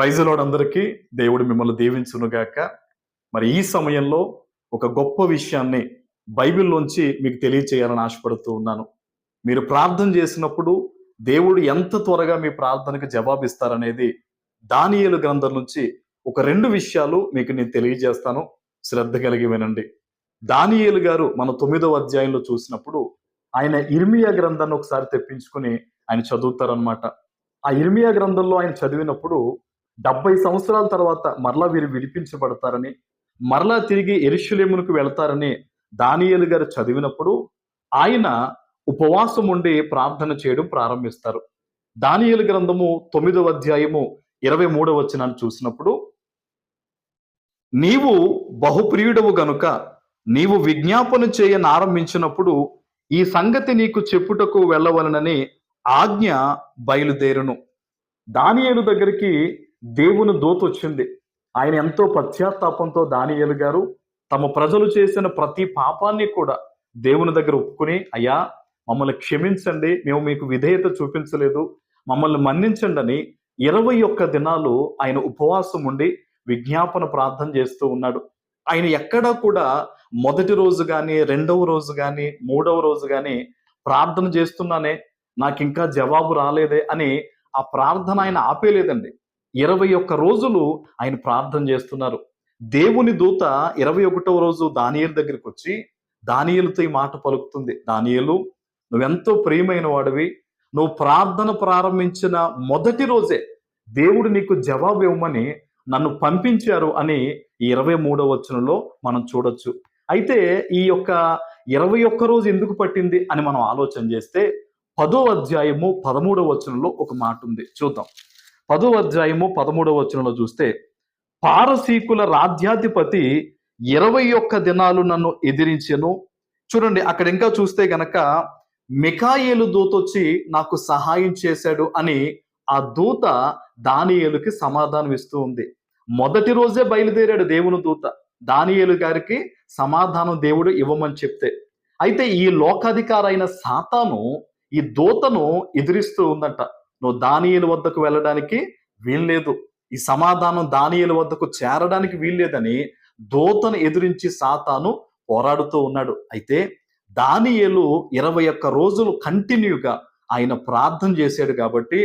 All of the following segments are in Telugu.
ప్రైజ్ లార్డ్ అందరికీ. దేవుడు మిమ్మల్ని దీవించునుగాక. మరి ఈ సమయంలో ఒక గొప్ప విషయాన్ని బైబిల్‌లోంచి మీకు తెలియచేయాలని ఆశపడుతూ ఉన్నాను. మీరు ప్రార్థన చేసినప్పుడు దేవుడు ఎంత త్వరగా మీ ప్రార్థనకు జవాబిస్తారనేది దానియేలు గ్రంథం నుంచి ఒక 2 విషయాలు మీకు నేను తెలియజేస్తాను. శ్రద్ధ కలిగి వినండి. దానియేలు గారు మన 9వ అధ్యాయంలో చూసినప్పుడు ఆయన ఇర్మియా గ్రంథాన్ని ఒకసారి తెప్పించుకొని ఆయన చదువుతారనమాట. ఆ ఇర్మియా గ్రంథంలో ఆయన చదివినప్పుడు 70 సంవత్సరాల తర్వాత మరలా వీరు విడిపించబడతారని, మరలా తిరిగి యెరూషలేమునకు వెళతారని దానియేలు గారు చదివినప్పుడు ఆయన ఉపవాసం ఉండి ప్రార్థన చేయడం ప్రారంభిస్తారు. దానియేలు గ్రంథము 9వ అధ్యాయము 23వ వచనాన్ని చూసినప్పుడు, నీవు బహుప్రియుడవు గనుక నీవు విజ్ఞాపన చేయనారంభించినప్పుడు ఈ సంగతి నీకు చెప్పుటకు వెళ్ళవలనని ఆజ్ఞ బయలుదేరును. దానియేలు దగ్గరికి దేవుని దూత వచ్చింది. ఆయన ఎంతో పశ్చాత్తాపంతో దానియేలు గారు తమ ప్రజలు చేసిన ప్రతి పాపాన్ని కూడా దేవుని దగ్గర ఒప్పుకుని, అయ్యా మమ్మల్ని క్షమించండి, మేము మీకు విధేయత చూపించలేదు, మమ్మల్ని మన్నించండి అని 21 దినాలు ఆయన ఉపవాసం ఉండి విజ్ఞాపన ప్రార్థన చేస్తూ ఉన్నాడు. ఆయన ఎక్కడా కూడా మొదటి రోజు కానీ, రెండవ రోజు కానీ, మూడవ రోజు కానీ ప్రార్థన చేస్తున్నానే, నాకు ఇంకా జవాబు రాలేదే అని ఆ ప్రార్థన ఆయన ఆపేలేదండి. 21 రోజులు ఆయన ప్రార్థన చేస్తున్నారు. దేవుని దూత 21వ రోజు దానియేలు దగ్గరికి వచ్చి దానియేలుతో ఈ మాట పలుకుతుంది. దానియేలు, నువ్వెంతో ప్రియమైన వాడివి, నువ్వు ప్రార్థన ప్రారంభించిన మొదటి రోజే దేవుడు నీకు జవాబు ఇవ్వమని నన్ను పంపించారు అని ఈ 23వ వచనంలో మనం చూడొచ్చు. అయితే ఈ యొక్క 21 రోజు ఎందుకు పట్టింది అని మనం ఆలోచన చేస్తే 10వ అధ్యాయము 13వ వచనంలో ఒక మాట ఉంది, చూద్దాం. 10వ అధ్యాయము 13వ వచనంలో చూస్తే, పారసీకుల రాజ్యాధిపతి 21 దినాలు నన్ను ఎదిరించెను. చూడండి, అక్కడ ఇంకా చూస్తే గనక మిఖాయేలు దూత వచ్చి నాకు సహాయం చేశాడు అని ఆ దూత దానియేలుకి సమాధానం ఇస్తూ ఉంది. మొదటి రోజే బయలుదేరాడు దేవుని దూత దానియేలు గారికి సమాధానం దేవుడు ఇవ్వమని చెప్తే, అయితే ఈ లోకాధికారైన సాతాను ఈ దూతను ఎదిరిస్తూ ఉందంట. నువ్వు దానియేలు వద్దకు వెళ్ళడానికి వీల్లేదు, ఈ సమాధానం దానియేలు వద్దకు చేరడానికి వీల్లేదని దూతను ఎదిరించి సాతాను పోరాడుతూ ఉన్నాడు. అయితే దానియేలు 21 రోజులు కంటిన్యూగా ఆయన ప్రార్థన చేశాడు కాబట్టి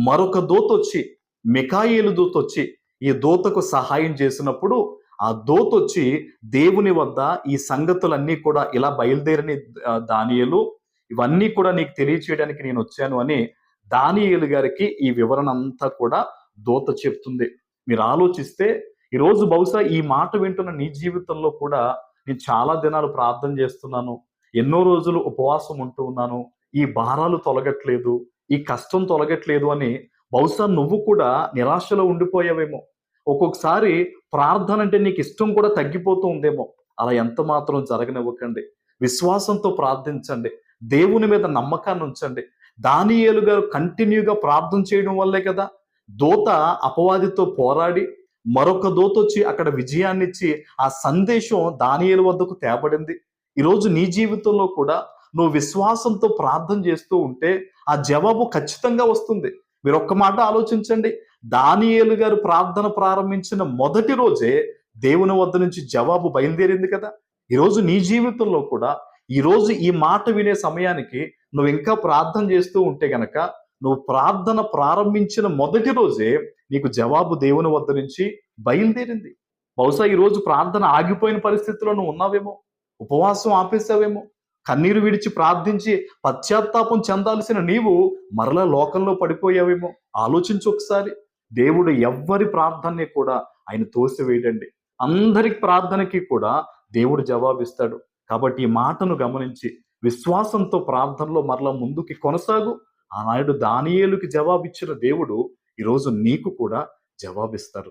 మరొక దూత వచ్చి, మిఖాయేలు దూత వచ్చి ఈ దూతకు సహాయం చేసినప్పుడు ఆ దూత వచ్చి దేవుని వద్ద ఈ సంగతులన్నీ కూడా ఇలా బయలుదేరిన దానియేలు, ఇవన్నీ కూడా నీకు తెలియచేయడానికి నేను వచ్చాను అని దానియేలు గారికి ఈ వివరణ అంతా కూడా దూత చెప్తుంది. మీరు ఆలోచిస్తే ఈరోజు బహుశా ఈ మాట వింటున్న నీ జీవితంలో కూడా నేను చాలా దినాలు ప్రార్థన చేస్తున్నాను, ఎన్నో రోజులు ఉపవాసం ఉంటూ ఉన్నాను, ఈ భారాలు తొలగట్లేదు, ఈ కష్టం తొలగట్లేదు అని బహుశా నువ్వు కూడా నిరాశలో ఉండిపోయావేమో. ఒక్కొక్కసారి ప్రార్థన అంటే నీకు ఇష్టం కూడా తగ్గిపోతూ ఉందేమో. అలా ఎంత మాత్రం జరగనివ్వకండి. విశ్వాసంతో ప్రార్థించండి, దేవుని మీద నమ్మకాన్ని ఉంచండి. దానియేలు గారు కంటిన్యూగా ప్రార్థన చేయడం వల్లే కదా దూత అపవాదితో పోరాడి మరొక దూత వచ్చి అక్కడ విజయాన్ని ఇచ్చి ఆ సందేశం దానియేలు వద్దకు తేబడింది. ఈరోజు నీ జీవితంలో కూడా నువ్వు విశ్వాసంతో ప్రార్థన చేస్తూ ఉంటే ఆ జవాబు ఖచ్చితంగా వస్తుంది. మీరు ఒక్క మాట ఆలోచించండి, దానియేలు గారు ప్రార్థన ప్రారంభించిన మొదటి రోజే దేవుని వద్ద నుంచి జవాబు బయలుదేరింది కదా. ఈరోజు నీ జీవితంలో కూడా ఈరోజు ఈ మాట వినే సమయానికి నువ్వు ఇంకా ప్రార్థన చేస్తూ ఉంటే గనక నువ్వు ప్రార్థన ప్రారంభించిన మొదటి రోజే నీకు జవాబు దేవుని వద్ద నుంచి బయలుదేరింది. బహుశా ఈరోజు ప్రార్థన ఆగిపోయిన పరిస్థితిలో నువ్వు ఉన్నావేమో, ఉపవాసం ఆపేసావేమో, కన్నీరు విడిచి ప్రార్థించి పశ్చాత్తాపం చెందాల్సిన నీవు మరలా లోకంలో పడిపోయావేమో. ఆలోచించు ఒకసారి. దేవుడు ఎవ్వరి ప్రార్థనని కూడా ఆయన తోసివేయడండి. అందరి ప్రార్థనకి కూడా దేవుడు జవాబిస్తాడు. కాబట్టి ఈ మాటను గమనించి విశ్వాసంతో ప్రార్థనలో మరలా ముందుకి కొనసాగు. ఆనాడు దానియేలుకి జవాబిచ్చిన దేవుడు ఈరోజు నీకు కూడా జవాబిస్తారు.